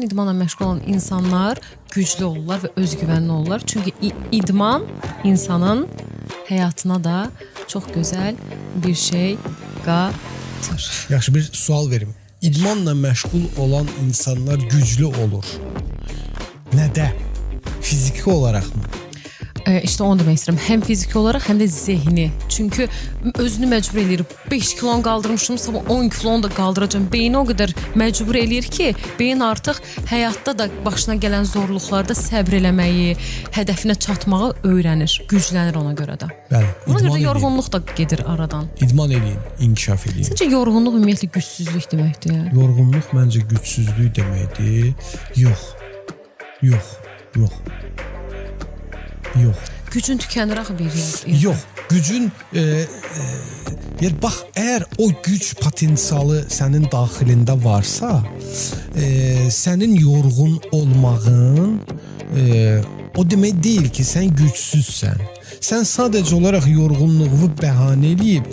İdmanla məşğul olan insanlar güclü olurlar və özgüvənli olurlar. Çünki idman insanın həyatına da çox gözəl bir şey qatır. Yaxşı, bir sual verim. İdmanla məşğul olan insanlar güclü olur. Nədə? Fiziki olaraq mı? İşte onu demək istəyirəm. Həm fiziki olaraq, həm də zehni. Çünki özünü məcbur eləyir. 5 kilonu qaldırmışım, sabah 10 kilonu da qaldıracağım. Beyni o qədər məcbur eləyir ki, beyin artıq həyatda da başına gələn zorluqlarda səbr eləməyi, hədəfinə çatmağı öyrənir, güclənir ona görə də. Bəli. Ona görə də yorğunluq da gedir aradan. İdman eləyin, inkişaf eləyin. Sizcə yorğunluq ümumiyyətlə gücsüzlük deməkdir? Yorğunluq məncə gücsüzlük deməkdir. Yox. Yox. Yox. Yox. Gücün tükənir axı bir yer. Yox, gücün bax, əgər o güc potensialı sənin daxilində varsa, sənin yorğun olmağın o demək deyil ki, sən gücsüzsən. Sən sadəcə olaraq yorğunluğu bəhanə eləyib